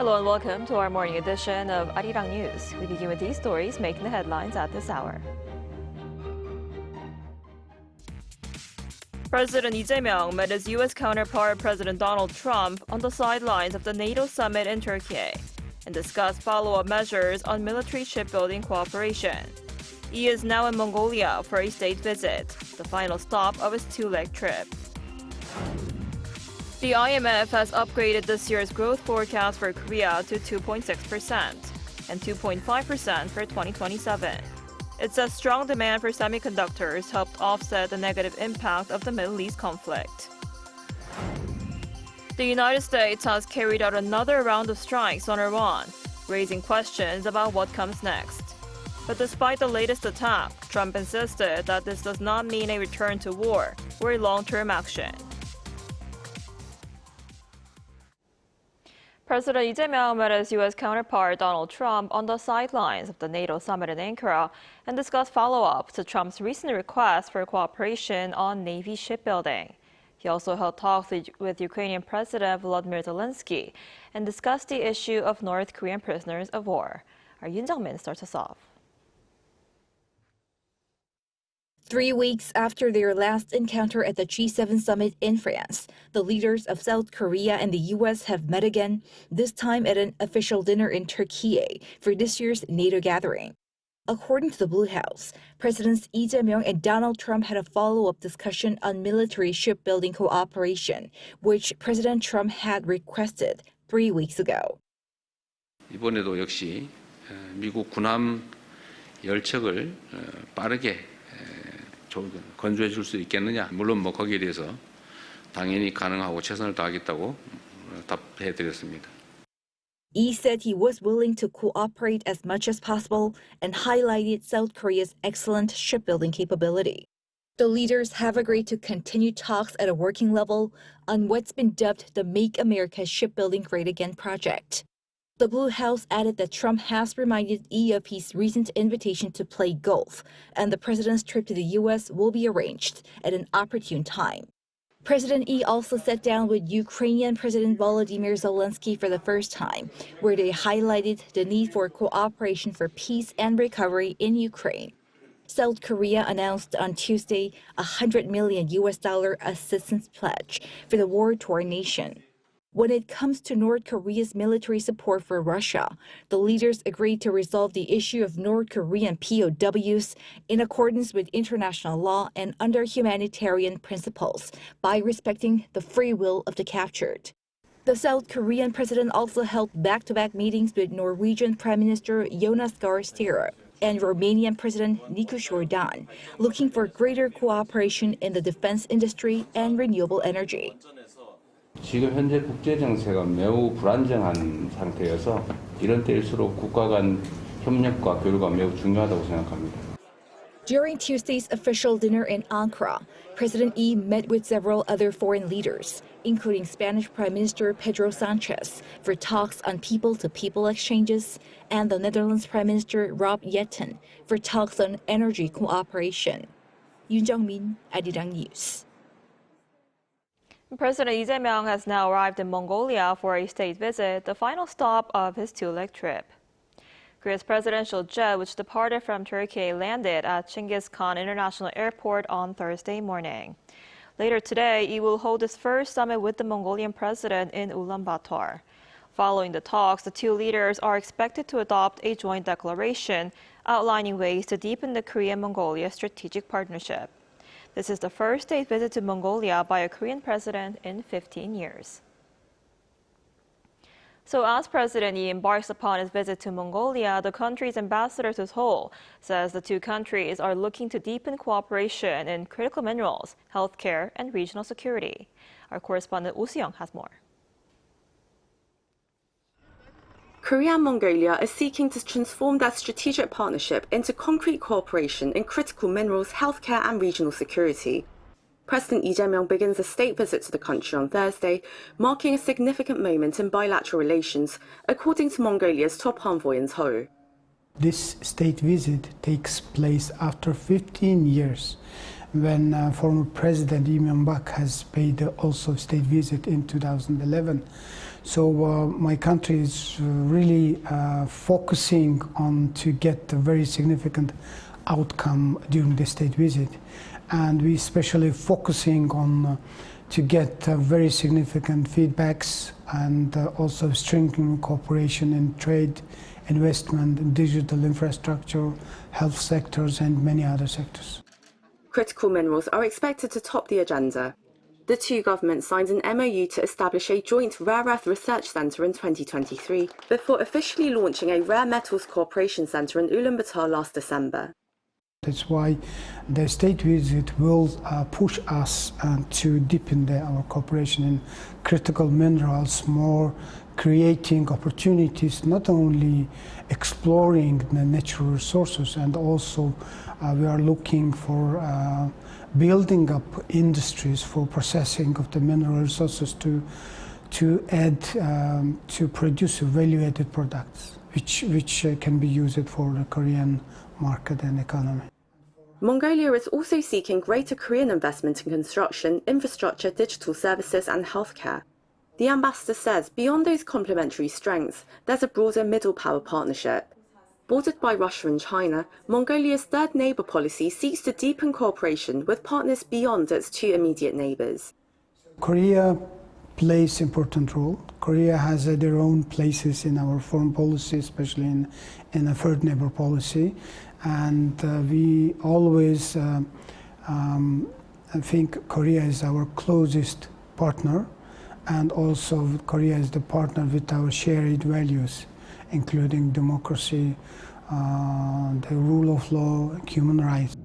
Hello and welcome to our morning edition of Arirang News. We begin with these stories making the headlines at this hour. President Lee Jae-myung met his U.S. counterpart President Donald Trump on the sidelines of the NATO summit in Turkey and discussed follow-up measures on military shipbuilding cooperation. He is now in Mongolia for a state visit, the final stop of his two-leg trip. The IMF has upgraded this year's growth forecast for Korea to 2.6% and 2.5% for 2027. It says strong demand for semiconductors helped offset the negative impact of the Middle East conflict. The United States has carried out another round of strikes on Iran, raising questions about what comes next. But despite the latest attack, Trump insisted that this does not mean a return to war or a long-term action. President Lee Jae-myung met his U.S. counterpart Donald Trump on the sidelines of the NATO summit in Ankara and discussed follow-up to Trump's recent request for cooperation on Navy shipbuilding. He also held talks with Ukrainian President Volodymyr Zelensky and discussed the issue of North Korean prisoners of war. Our Youn Yuh-jung starts us off. 3 weeks after their last encounter at the G7 summit in France, the leaders of South Korea and the U.S. have met again, this time at an official dinner in Turkey for this year's NATO gathering. According to the Blue House, Presidents Lee Jae-myung and Donald Trump had a follow-up discussion on military shipbuilding cooperation, which President Trump had requested 3 weeks ago. 이번에도 역시 미국 군함 열척을 빠르게 건조해 줄 수 있겠느냐? 물론 거기에 대해서 당연히 가능하고 최선을 다하겠다고 답해 드렸습니다. Lee said he was willing to cooperate as much as possible and highlighted South Korea's excellent shipbuilding capability. The leaders have agreed to continue talks at a working level on what's been dubbed the Make America Shipbuilding Great Again project. The Blue House added that Trump has reminded Lee of his recent invitation to play golf, and the president's trip to the U.S. will be arranged at an opportune time. President Lee also sat down with Ukrainian President Volodymyr Zelensky for the first time, where they highlighted the need for cooperation for peace and recovery in Ukraine. South Korea announced on Tuesday a $100 million assistance pledge for the war-torn nation. When it comes to North Korea's military support for Russia, the leaders agreed to resolve the issue of North Korean POWs in accordance with international law and under humanitarian principles by respecting the free will of the captured. The South Korean president also held back-to-back meetings with Norwegian Prime Minister Jonas Gahr Støre and Romanian President Nicu Jordan, looking for greater cooperation in the defense industry and renewable energy. 지금 현재 국제 정세가 매우 불안정한 상태여서 이런 때일수록 국가 간 협력과 교류가 매우 중요하다고 생각합니다. During Tuesday's official dinner in Ankara, President Lee met with several other foreign leaders, including Spanish Prime Minister Pedro Sanchez, for talks on people-to-people exchanges, and the Netherlands Prime Minister Rob Jetten for talks on energy cooperation. Youn Yuh-jung, Arirang News. President Lee Jae-myung has now arrived in Mongolia for a state visit, the final stop of his two-leg trip. Korea's presidential jet, which departed from Turkey, landed at Chinggis Khan International Airport on Thursday morning. Later today, he will hold his first summit with the Mongolian president in Ulaanbaatar. Following the talks, the two leaders are expected to adopt a joint declaration outlining ways to deepen the Korea-Mongolia strategic partnership. This is the first state visit to Mongolia by a Korean president in 15 years. So as President Lee embarks upon his visit to Mongolia, the country's ambassador to Seoul says the two countries are looking to deepen cooperation in critical minerals, healthcare, and regional security. Our correspondent Woo Si-young has more. Korea and Mongolia are seeking to transform their strategic partnership into concrete cooperation in critical minerals, healthcare and regional security. President Lee Jae-myung begins a state visit to the country on Thursday, marking a significant moment in bilateral relations, according to Mongolia's top envoy in Seoul. This state visit takes place after 15 years, when former President Lee Myung-bak has paid also state visit in 2011 So my country is really focusing on to get a very significant outcome during the state visit. And we especially focusing on to get very significant feedbacks and also strengthening cooperation in trade, investment, digital infrastructure, health sectors, and many other sectors. Critical minerals are expected to top the agenda. The two governments signed an MOU to establish a joint rare earth research centre in 2023, before officially launching a rare metals cooperation centre in Ulaanbaatar last December. That's why the state visit will push us to deepen our cooperation in critical minerals, more creating opportunities, not only exploring the natural resources, and also we are looking for building up industries for processing of the mineral resources to add to produce value-added products, which can be used for the Korean market and economy. Mongolia is also seeking greater Korean investment in construction, infrastructure, digital services and healthcare. The ambassador says beyond those complementary strengths, there's a broader middle power partnership. Bordered by Russia and China, Mongolia's third neighbour policy seeks to deepen cooperation with partners beyond its two immediate neighbours. Korea plays important role. Korea has their own places in our foreign policy, especially in a third neighbor policy. And we always think Korea is our closest partner, and also Korea is the partner with our shared values, including democracy, the rule of law, human rights.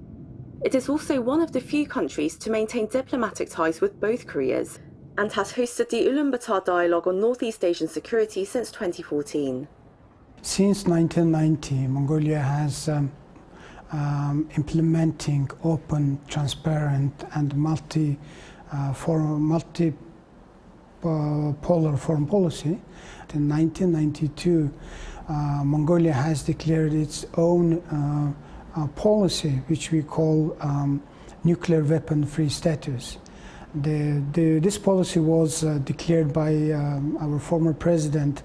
It is also one of the few countries to maintain diplomatic ties with both Koreas, and has hosted the Ulaanbaatar Dialogue on Northeast Asian Security since 2014. Since 1990, Mongolia has implementing open, transparent, and multipolar foreign policy. In 1992, Mongolia has declared its own policy, which we call nuclear weapon-free status. This policy was declared by our former president,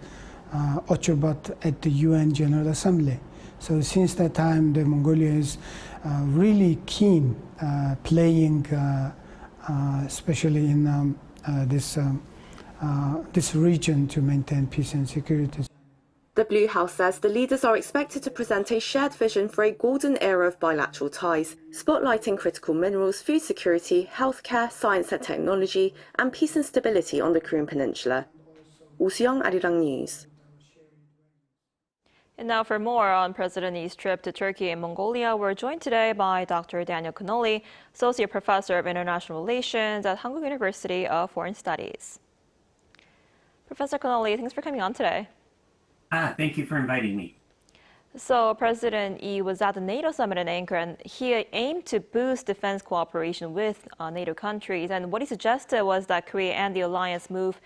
Ochurbat, at the UN General Assembly. So since that time, the Mongolia is really keen playing, especially in this region, to maintain peace and security. The Blue House says the leaders are expected to present a shared vision for a golden era of bilateral ties, spotlighting critical minerals, food security, healthcare, science and technology, and peace and stability on the Korean Peninsula. Youn Yuh-jung, Arirang News. And now for more on President Lee's trip to Turkey and Mongolia, we're joined today by Dr. Daniel Connolly, Associate Professor of International Relations at Hankuk University of Foreign Studies. Professor Connolly, thanks for coming on today. Thank you for inviting me. So President Lee was at the NATO summit in Ankara, and he aimed to boost defense cooperation with NATO countries. And what he suggested was that Korea and the alliance move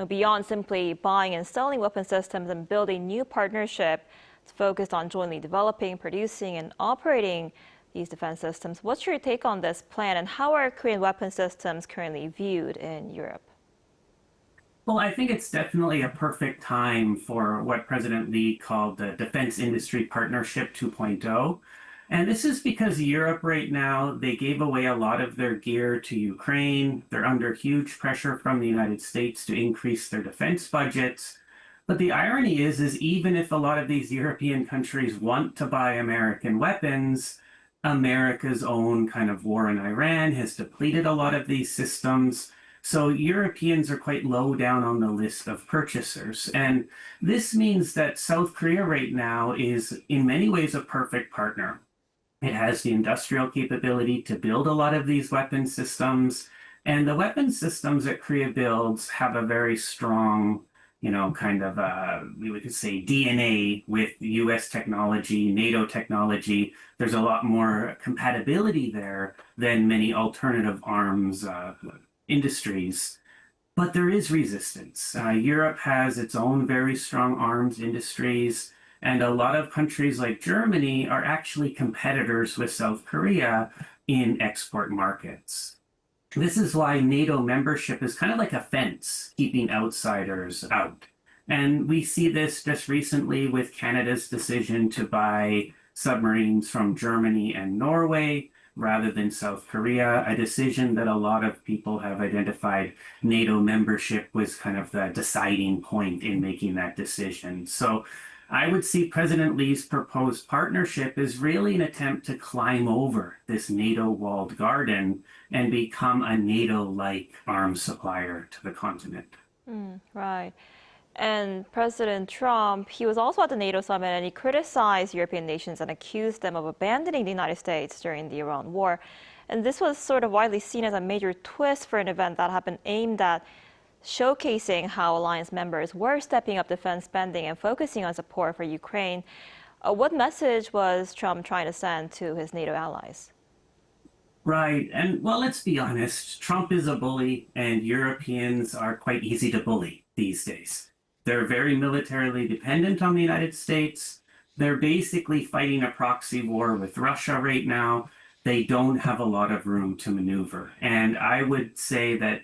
beyond simply buying and selling weapon systems and build a new partnership focused on jointly developing, producing, and operating these defense systems. What's your take on this plan, and how are Korean weapon systems currently viewed in Europe? Well, I think it's definitely a perfect time for what President Lee called the Defense Industry Partnership 2.0. And this is because Europe right now, they gave away a lot of their gear to Ukraine. They're under huge pressure from the United States to increase their defense budgets. But the irony is even if a lot of these European countries want to buy American weapons, America's own kind of war in Iran has depleted a lot of these systems. So Europeans are quite low down on the list of purchasers. And this means that South Korea right now is in many ways a perfect partner. It has the industrial capability to build a lot of these weapon systems. And the weapon systems that Korea builds have a very strong, kind of, we could say DNA with US technology, NATO technology. There's a lot more compatibility there than many alternative arms industries. But there is resistance. Europe has its own very strong arms industries. And a lot of countries like Germany are actually competitors with South Korea in export markets. This is why NATO membership is kind of like a fence keeping outsiders out. And we see this just recently with Canada's decision to buy submarines from Germany and Norway rather than South Korea, a decision that a lot of people have identified NATO membership was kind of the deciding point in making that decision. So I would see President Lee's proposed partnership as really an attempt to climb over this NATO walled garden and become a NATO-like arms supplier to the continent. Right. And President Trump, he was also at the NATO summit and he criticized European nations and accused them of abandoning the United States during the Iran war. And this was sort of widely seen as a major twist for an event that had been aimed at showcasing how alliance members were stepping up defense spending and focusing on support for Ukraine. What message was Trump trying to send to his NATO allies? Right. And well, let's be honest, Trump is a bully and Europeans are quite easy to bully these days. They're very militarily dependent on the United States. They're basically fighting a proxy war with Russia right now. They don't have a lot of room to maneuver. And I would say that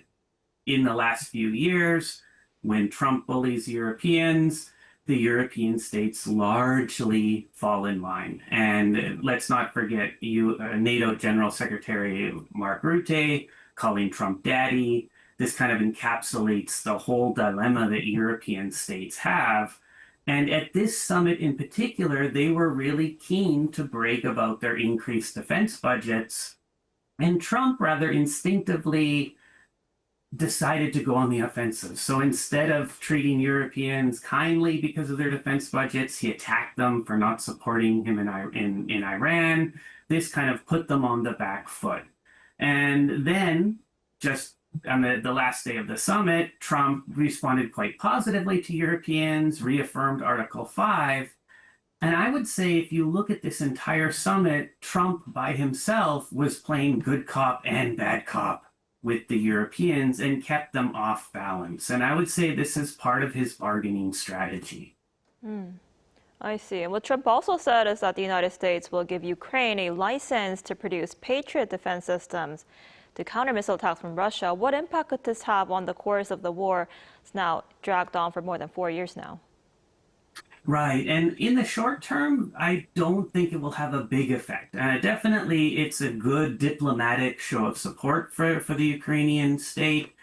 in the last few years, when Trump bullies Europeans, the European states largely fall in line. And let's not forget NATO General Secretary Mark Rutte calling Trump daddy. This kind of encapsulates the whole dilemma that European states have. And at this summit in particular, they were really keen to brag about their increased defense budgets. And Trump rather instinctively decided to go on the offensive. So instead of treating Europeans kindly because of their defense budgets, he attacked them for not supporting him in Iran. This kind of put them on the back foot. And then just on the last day of the summit, Trump responded quite positively to Europeans, reaffirmed Article 5. And I would say if you look at this entire summit, Trump by himself was playing good cop and bad cop with the Europeans and kept them off balance. And I would say this is part of his bargaining strategy. I see. And what Trump also said is that the United States will give Ukraine a license to produce Patriot defense systems to counter missile attacks from Russia. What impact could this have on the course of the war? It's now dragged on for more than 4 years now. Right. And in the short term, I don't think it will have a big effect. Definitely, it's a good diplomatic show of support for the Ukrainian state.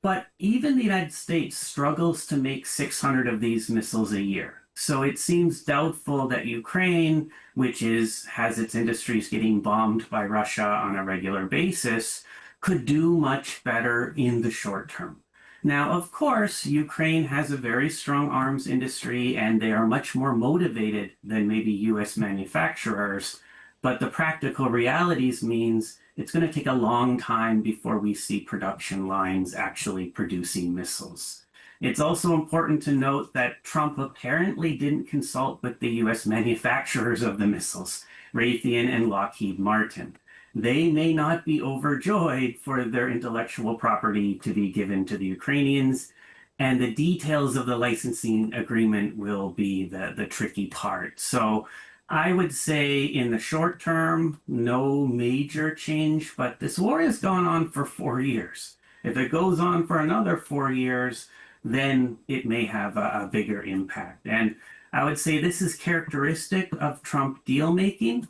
But even the United States struggles to make 600 of these missiles a year. So it seems doubtful that Ukraine, which has its industries getting bombed by Russia on a regular basis, could do much better in the short term. Now, of course, Ukraine has a very strong arms industry and they are much more motivated than maybe US manufacturers. But the practical realities means it's going to take a long time before we see production lines actually producing missiles. It's also important to note that Trump apparently didn't consult with the US manufacturers of the missiles, Raytheon and Lockheed Martin. They may not be overjoyed for their intellectual property to be given to the Ukrainians, and the details of the licensing agreement will be the tricky part. So I would say in the short term, no major change, but this war has gone on for 4 years. If it goes on for another 4 years, then it may have a bigger impact. And I would say this is characteristic of Trump deal making.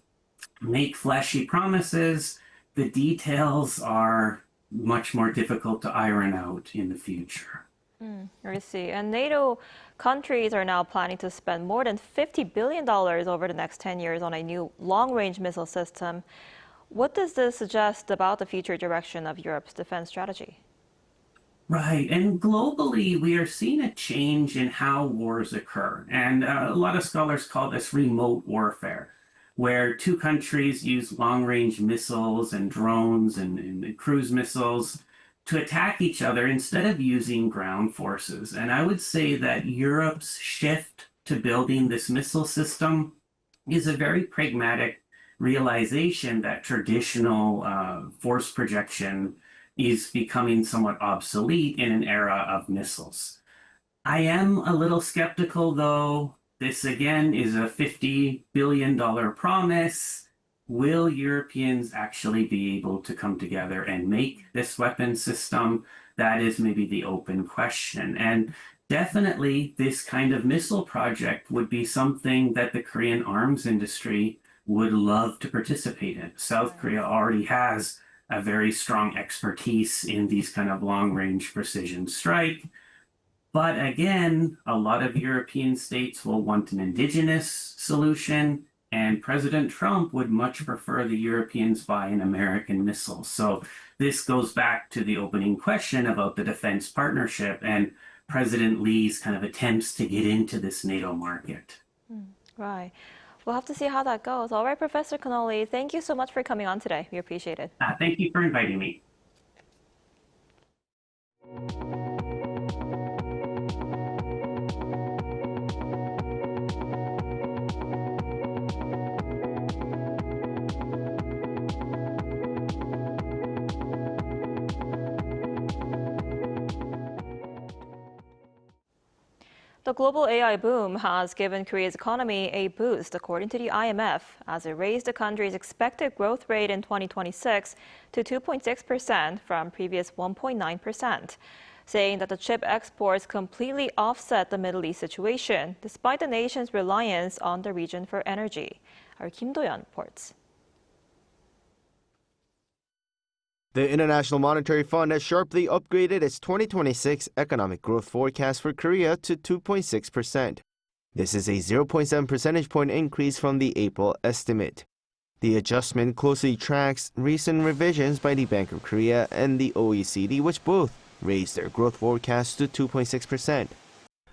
Make flashy promises. The details are much more difficult to iron out in the future. I see. And NATO countries are now planning to spend more than $50 billion over the next 10 years on a new long-range missile system. What does this suggest about the future direction of Europe's defense strategy? Right. And globally, we are seeing a change in how wars occur. And a lot of scholars call this remote warfare, where two countries use long-range missiles and drones and cruise missiles to attack each other instead of using ground forces. And I would say that Europe's shift to building this missile system is a very pragmatic realization that traditional force projection is becoming somewhat obsolete in an era of missiles. I am a little skeptical, though. This, again, is a $50 billion promise. will Europeans actually be able to come together and make this weapon system? That is maybe the open question. And definitely this kind of missile project would be something that the Korean arms industry would love to participate in. South Korea already has a very strong expertise in these kind of long-range precision strike. But again, a lot of European states will want an indigenous solution, and President Trump would much prefer the Europeans buy an American missile. So this goes back to the opening question about the defense partnership and President Lee's kind of attempts to get into this NATO market. Right. We'll have to see how that goes. All right, Professor Connolly, thank you so much for coming on today. We appreciate it. Thank you for inviting me. The global AI boom has given Korea's economy a boost, according to the IMF, as it raised the country's expected growth rate in 2026 to 2.6% from previous 1.9%, saying that the chip exports completely offset the Middle East situation, despite the nation's reliance on the region for energy. Our Kim Do-yeon reports. The International Monetary Fund has sharply upgraded its 2026 economic growth forecast for Korea to 2.6%. This is a 0.7 percentage point increase from the April estimate. The adjustment closely tracks recent revisions by the Bank of Korea and the OECD, which both raised their growth forecast to 2.6%.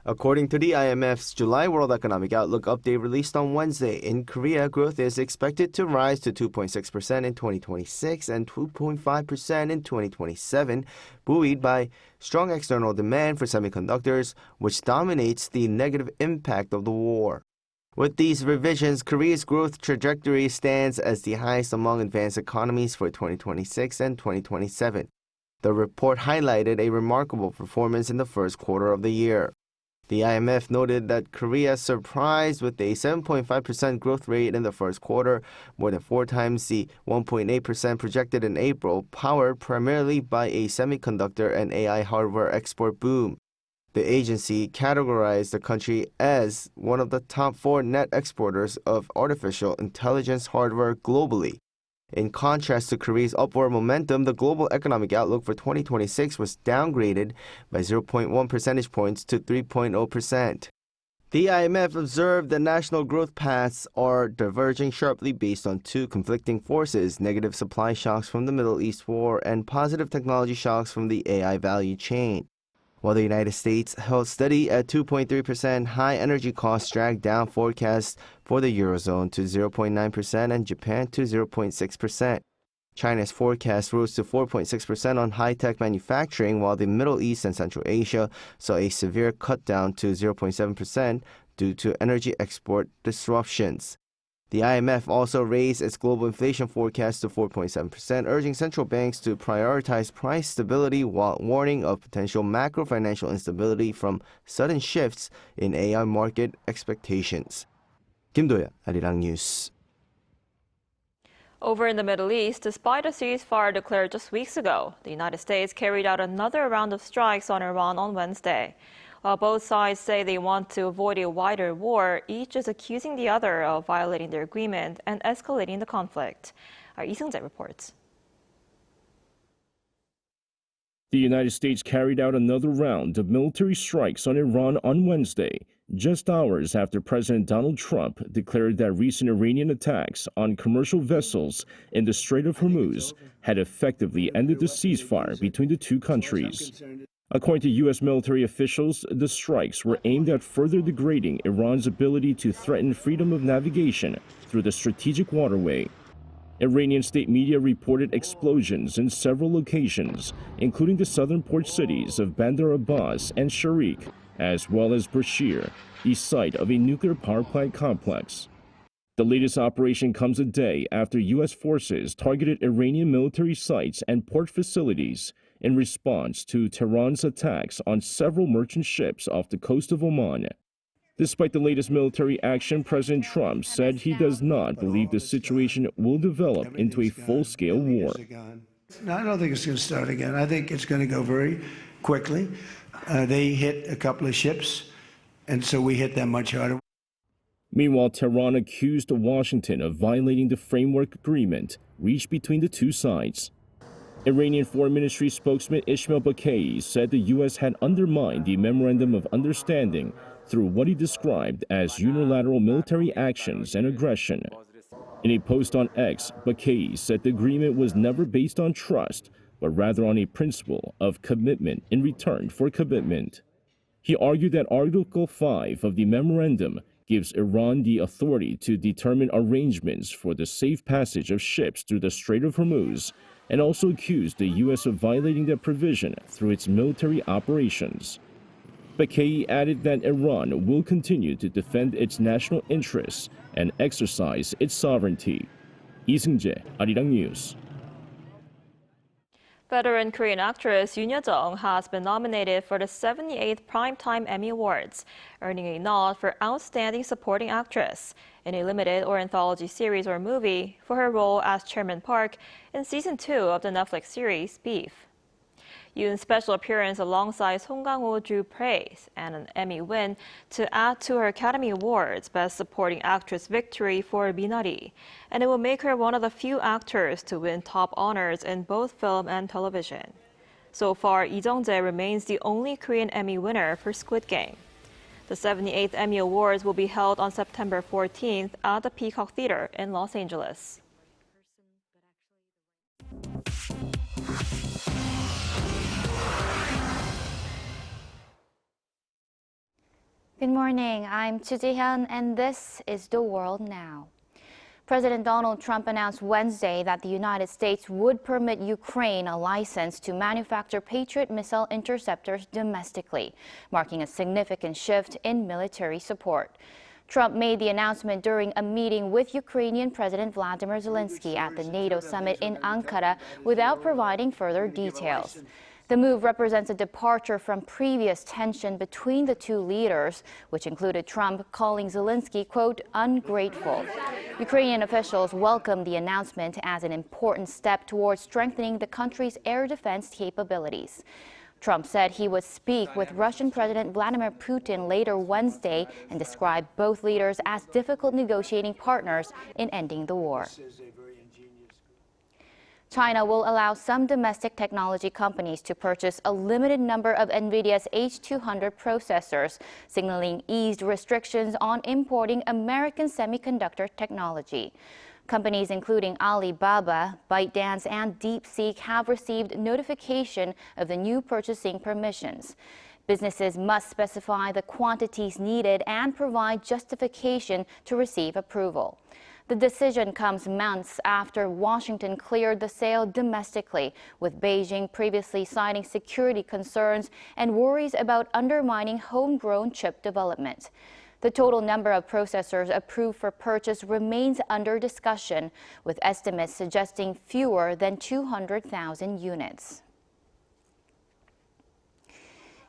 According to the IMF's July World Economic Outlook update released on Wednesday, in Korea, growth is expected to rise to 2.6% in 2026 and 2.5% in 2027, buoyed by strong external demand for semiconductors, which dominates the negative impact of the war. With these revisions, Korea's growth trajectory stands as the highest among advanced economies for 2026 and 2027. The report highlighted a remarkable performance in the first quarter of the year. The IMF noted that Korea surprised with a 7.5% growth rate in the first quarter, more than 4 times the 1.8% projected in April, powered primarily by a semiconductor and AI hardware export boom. The agency categorized the country as one of the top 4 net exporters of artificial intelligence hardware globally. In contrast to Korea's upward momentum, the global economic outlook for 2026 was downgraded by 0.1 percentage points to 3.0%. The IMF observed that national growth paths are diverging sharply based on 2 conflicting forces: negative supply shocks from the Middle East war and positive technology shocks from the AI value chain. While the United States held steady at 2.3%, high energy costs dragged down forecasts for the Eurozone to 0.9% and Japan to 0.6%. China's forecast rose to 4.6% on high-tech manufacturing, while the Middle East and Central Asia saw a severe cut down to 0.7% due to energy export disruptions. The IMF also raised its global inflation forecast to 4.7%, urging central banks to prioritize price stability while warning of potential macro-financial instability from sudden shifts in AI market expectations. Kim Do-yeon, Arirang News. Over in the Middle East, despite a ceasefire declared just weeks ago, the United States carried out another round of strikes on Iran on Wednesday. While both sides say they want to avoid a wider war, each is accusing the other of violating their agreement and escalating the conflict. Our Lee Seung-jae reports. The United States carried out another round of military strikes on Iran on Wednesday, just hours after President Donald Trump declared that recent Iranian attacks on commercial vessels in the Strait of Hormuz had effectively ended the ceasefire between the two countries. According to U.S. military officials, the strikes were aimed at further degrading Iran's ability to threaten freedom of navigation through the strategic waterway. Iranian state media reported explosions in several locations, including the southern port cities of Bandar Abbas and Sharik, as well as Bushehr, the site of a nuclear power plant complex. The latest operation comes a day after U.S. forces targeted Iranian military sites and port facilities in response to Tehran's attacks on several merchant ships off the coast of Oman. Despite the latest military action, President Trump said he does not believe the situation will develop into a full-scale war. No, I don't think it's going to start again. I think it's going to go very quickly. They hit a couple of ships, and so we hit them much harder. Meanwhile, Tehran accused Washington of violating the framework agreement reached between the two sides. Iranian Foreign Ministry spokesman Ismail Baghei said the U.S. had undermined the Memorandum of Understanding through what he described as unilateral military actions and aggression. In a post on X, Baghei said the agreement was never based on trust, but rather on a principle of commitment in return for commitment. He argued that Article 5 of the memorandum gives Iran the authority to determine arrangements for the safe passage of ships through the Strait of Hormuz, and also accused the U.S. of violating that provision through its military operations. Baghei added that Iran will continue to defend its national interests and exercise its sovereignty. Lee Seung-jae, Arirang News. Veteran Korean actress Youn Yuh-jung has been nominated for the 78th Primetime Emmy Awards, earning a nod for Outstanding Supporting Actress in a limited or anthology series or movie for her role as Chairman Park in Season 2 of the Netflix series Beef. Yoon's special appearance alongside Song Kang-ho drew praise and an Emmy win to add to her Academy Awards Best Supporting Actress victory for Minari, and it will make her one of the few actors to win top honors in both film and television. So far, Lee Jung-jae remains the only Korean Emmy winner for Squid Game. The 78th Emmy Awards will be held on September 14th at the Peacock Theater in Los Angeles. Good morning, I'm Chu Ji-hyun, and this is The World Now. President Donald Trump announced Wednesday that the United States would permit Ukraine a license to manufacture Patriot missile interceptors domestically, marking a significant shift in military support. Trump made the announcement during a meeting with Ukrainian President Vladimir Zelensky at the NATO summit in Ankara without providing further details. The move represents a departure from previous tension between the two leaders, which included Trump calling Zelensky, quote, ungrateful. Ukrainian officials welcomed the announcement as an important step towards strengthening the country's air defense capabilities. Trump said he would speak with Russian President Vladimir Putin later Wednesday and described both leaders as difficult negotiating partners in ending the war. China will allow some domestic technology companies to purchase a limited number of Nvidia's H200 processors, signaling eased restrictions on importing American semiconductor technology. Companies including Alibaba, ByteDance, and DeepSeek have received notification of the new purchasing permissions. Businesses must specify the quantities needed and provide justification to receive approval. The decision comes months after Washington cleared the sale domestically, with Beijing previously citing security concerns and worries about undermining homegrown chip development. The total number of processors approved for purchase remains under discussion, with estimates suggesting fewer than 200,000 units.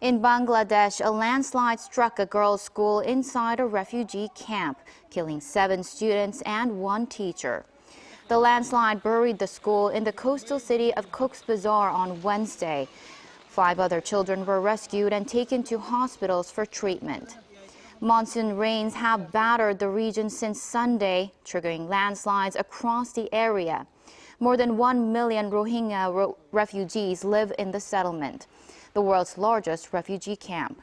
In Bangladesh, a landslide struck a girls' school inside a refugee camp, killing 7 students and 1 teacher. The landslide buried the school in the coastal city of Cox's Bazar on Wednesday. 5 other children were rescued and taken to hospitals for treatment. Monsoon rains have battered the region since Sunday, triggering landslides across the area. More than 1 million Rohingya refugees live in the settlement, the world's largest refugee camp.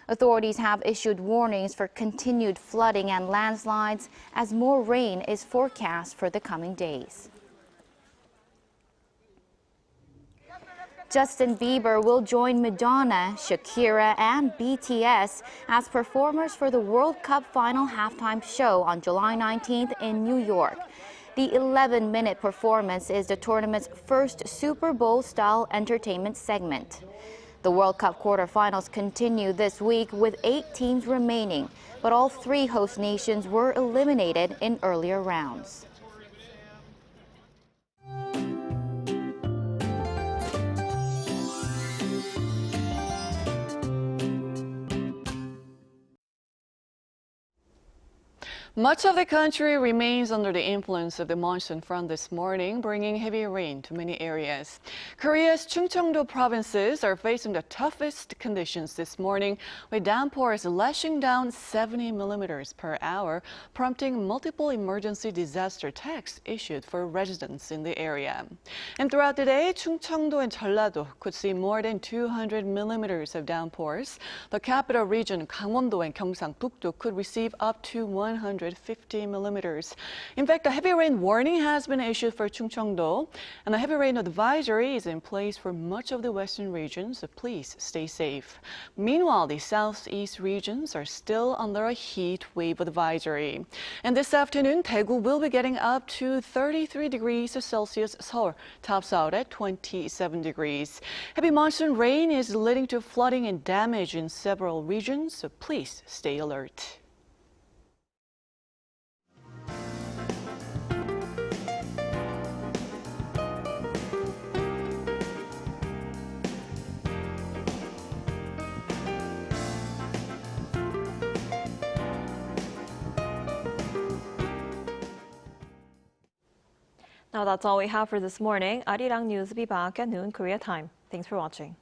Authorities have issued warnings for continued flooding and landslides as more rain is forecast for the coming days. Justin Bieber will join Madonna, Shakira, and BTS as performers for the World Cup final halftime show on July 19th in New York. The 11-minute performance is the tournament's first Super Bowl-style entertainment segment. The World Cup quarterfinals continue this week with 8 teams remaining, but all 3 host nations were eliminated in earlier rounds. Much of the country remains under the influence of the monsoon front this morning, bringing heavy rain to many areas. Korea's Chungcheong-do provinces are facing the toughest conditions this morning, with downpours lashing down 70 millimeters per hour, prompting multiple emergency disaster texts issued for residents in the area. And throughout the day, Chungcheong-do and Jeollado could see more than 200 millimeters of downpours. The capital region, Gangwon-do and Gyeongsang-buk-do could receive up to 150 millimeters. In fact, a heavy rain warning has been issued for Chungcheong-do, and a heavy rain advisory is in place for much of the western regions, so please stay safe. Meanwhile, the southeast regions are still under a heat wave advisory. And this afternoon, Daegu will be getting up to 33 degrees Celsius. Seoul tops out at 27 degrees. Heavy monsoon rain is leading to flooding and damage in several regions, so please stay alert. Now that's all we have for this morning. Arirang News will be back at noon Korea time. Thanks for watching.